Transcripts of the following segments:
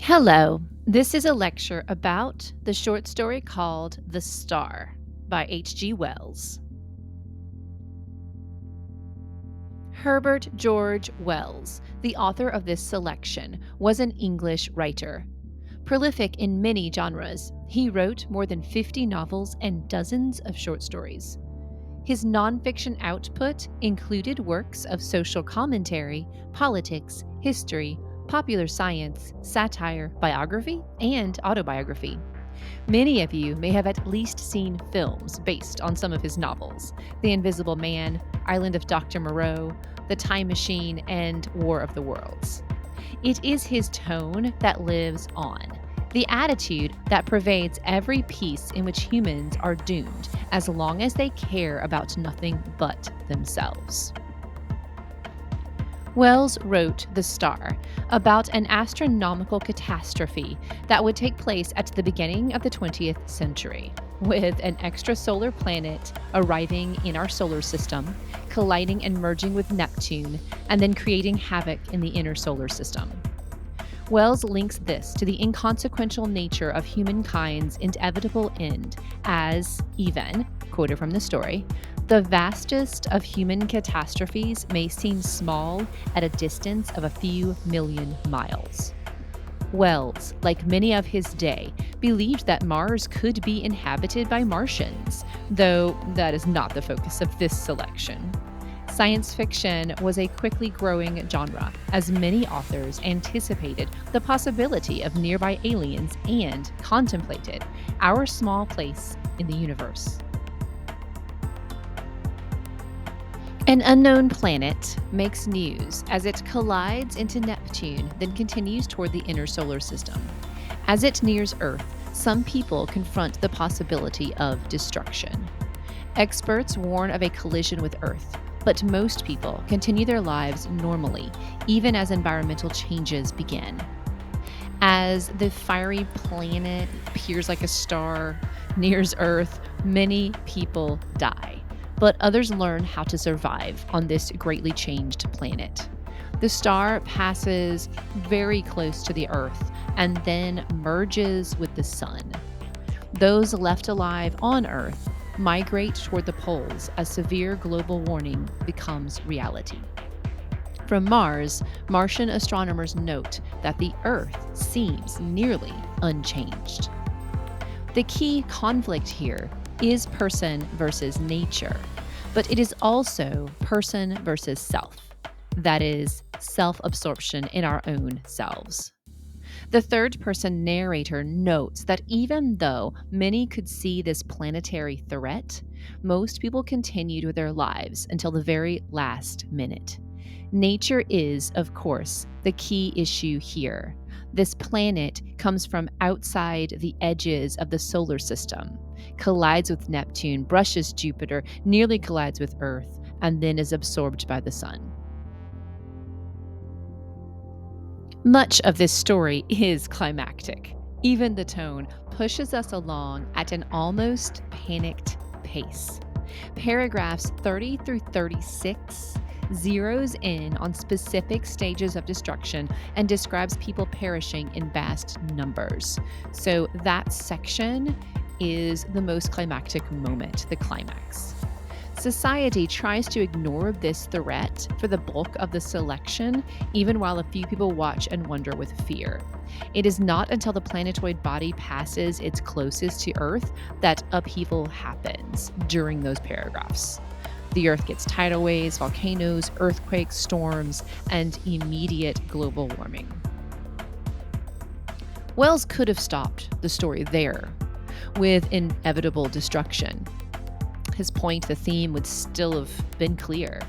Hello, this is a lecture about the short story called The Star by H.G. Wells. Herbert George Wells, the author of this selection, was an English writer. Prolific in many genres, he wrote more than 50 novels and dozens of short stories. His nonfiction output included works of social commentary, politics, history, popular science, satire, biography, and autobiography. Many of you may have at least seen films based on some of his novels: The Invisible Man, Island of Dr. Moreau, The Time Machine, and War of the Worlds. It is his tone that lives on, the attitude that pervades every piece in which humans are doomed as long as they care about nothing but themselves. Wells wrote The Star about an astronomical catastrophe that would take place at the beginning of the 20th century, with an extrasolar planet arriving in our solar system, colliding and merging with Neptune, and then creating havoc in the inner solar system. Wells links this to the inconsequential nature of humankind's inevitable end as, even, quoted from the story, the vastest of human catastrophes may seem small at a distance of a few million miles. Wells, like many of his day, believed that Mars could be inhabited by Martians, though that is not the focus of this selection. Science fiction was a quickly growing genre, as many authors anticipated the possibility of nearby aliens and contemplated our small place in the universe. An unknown planet makes news as it collides into Neptune, then continues toward the inner solar system. As it nears Earth, some people confront the possibility of destruction. Experts warn of a collision with Earth, but most people continue their lives normally, even as environmental changes begin. As the fiery planet appears like a star, nears Earth, many people die, but others learn how to survive on this greatly changed planet. The star passes very close to the Earth and then merges with the sun. Those left alive on Earth migrate toward the poles as severe global warming becomes reality. From Mars, Martian astronomers note that the Earth seems nearly unchanged. The key conflict here is person versus nature, but it is also person versus self. That is, self-absorption in our own selves. The third-person narrator notes that even though many could see this planetary threat, most people continued with their lives until the very last minute. Nature is, of course, the key issue here. This planet comes from outside the edges of the solar system, collides with Neptune, brushes Jupiter, nearly collides with Earth, and then is absorbed by the sun. Much of this story is climactic. Even the tone pushes us along at an almost panicked pace. Paragraphs 30 through 36 zeroes in on specific stages of destruction and describes people perishing in vast numbers. So that section is the most climactic moment, the climax. Society tries to ignore this threat for the bulk of the selection, even while a few people watch and wonder with fear. It is not until the planetoid body passes its closest to Earth that upheaval happens during those paragraphs. The Earth gets tidal waves, volcanoes, earthquakes, storms, and immediate global warming. Wells could have stopped the story there, with inevitable destruction. His point, the theme, would still have been clear.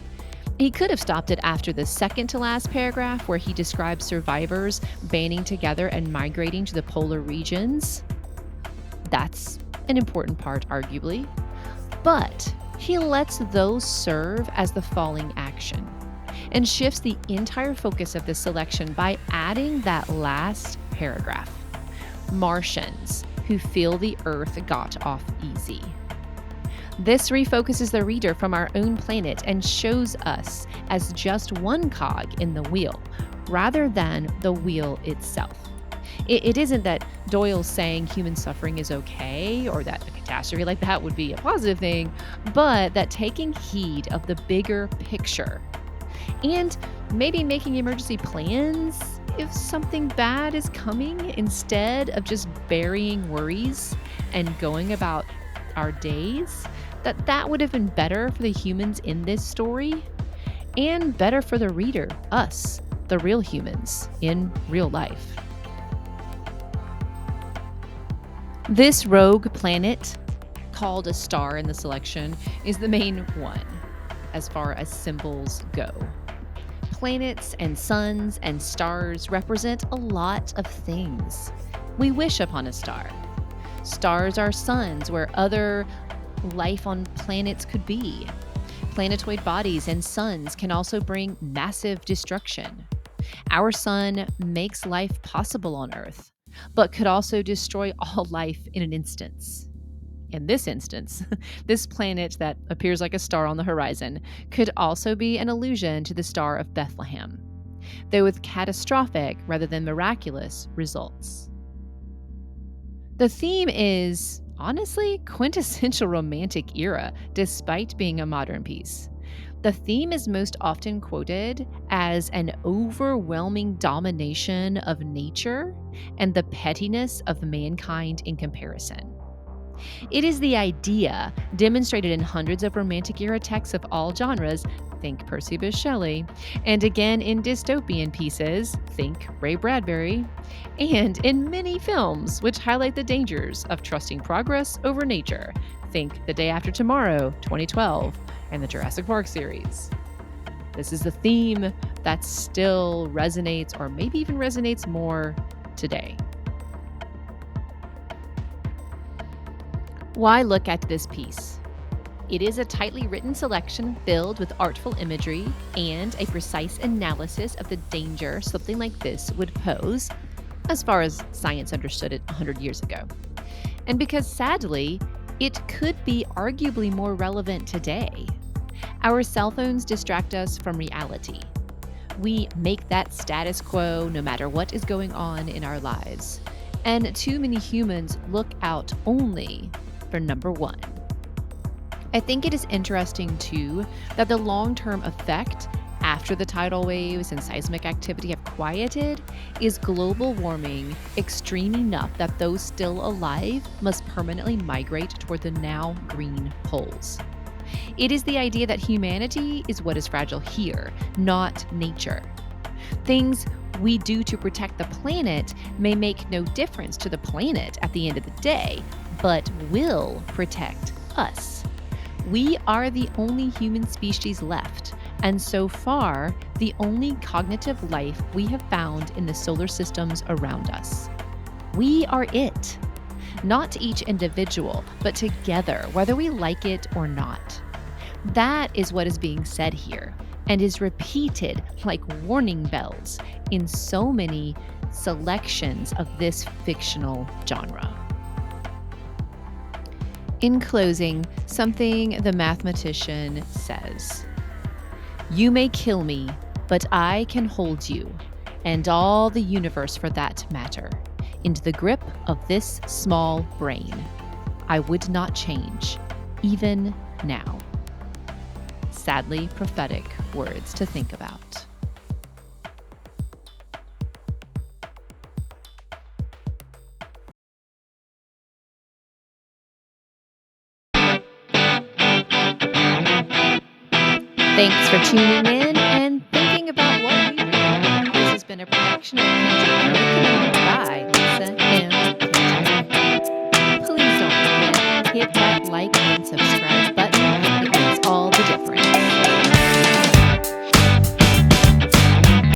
He could have stopped it after the second to last paragraph, where he describes survivors banding together and migrating to the polar regions. That's an important part, arguably. But he lets those serve as the falling action and shifts the entire focus of this selection by adding that last paragraph. Martians who feel the Earth got off easy. This refocuses the reader from our own planet and shows us as just one cog in the wheel, rather than the wheel itself. It isn't that Doyle's saying human suffering is okay or that a catastrophe like that would be a positive thing, but that taking heed of the bigger picture and maybe making emergency plans if something bad is coming instead of just burying worries and going about our days, that would have been better for the humans in this story and better for the reader, us, the real humans in real life. This rogue planet, called a star in the selection, is the main one as far as symbols go. Planets and suns and stars represent a lot of things. We wish upon a star. Stars are suns where other life on planets could be. Planetoid bodies and suns can also bring massive destruction. Our sun makes life possible on Earth, but could also destroy all life in an instance. In this instance, this planet that appears like a star on the horizon could also be an allusion to the Star of Bethlehem, though with catastrophic rather than miraculous results. The theme is, honestly, quintessential romantic era, despite being a modern piece. The theme is most often quoted as an overwhelming domination of nature and the pettiness of mankind in comparison. It is the idea, demonstrated in hundreds of Romantic era texts of all genres, think Percy Bysshe Shelley, and again in dystopian pieces, think Ray Bradbury, and in many films which highlight the dangers of trusting progress over nature, think The Day After Tomorrow, 2012, and the Jurassic Park series. This is the theme that still resonates, or maybe even resonates more today. Why look at this piece? It is a tightly written selection filled with artful imagery and a precise analysis of the danger something like this would pose, as far as science understood it 100 years ago. And because sadly, it could be arguably more relevant today. Our cell phones distract us from reality. We make that status quo no matter what is going on in our lives. And too many humans look out only for number one. I think it is interesting, too, that the long-term effect after the tidal waves and seismic activity have quieted is global warming extreme enough that those still alive must permanently migrate toward the now green poles. It is the idea that humanity is what is fragile here, not nature. Things we do to protect the planet may make no difference to the planet at the end of the day, but will protect us. We are the only human species left, and so far, the only cognitive life we have found in the solar systems around us. We are it. Not each individual, but together, whether we like it or not. That is what is being said here, and is repeated like warning bells in so many selections of this fictional genre. In closing, something the mathematician says: "You may kill me, but I can hold you, and all the universe for that matter, into the grip of this small brain. I would not change, even now." Sadly prophetic words to think about. Thanks for tuning in and thinking about what we read. This has been a production of Kindred by Lisa M. Kindred. Please don't forget, hit that like and subscribe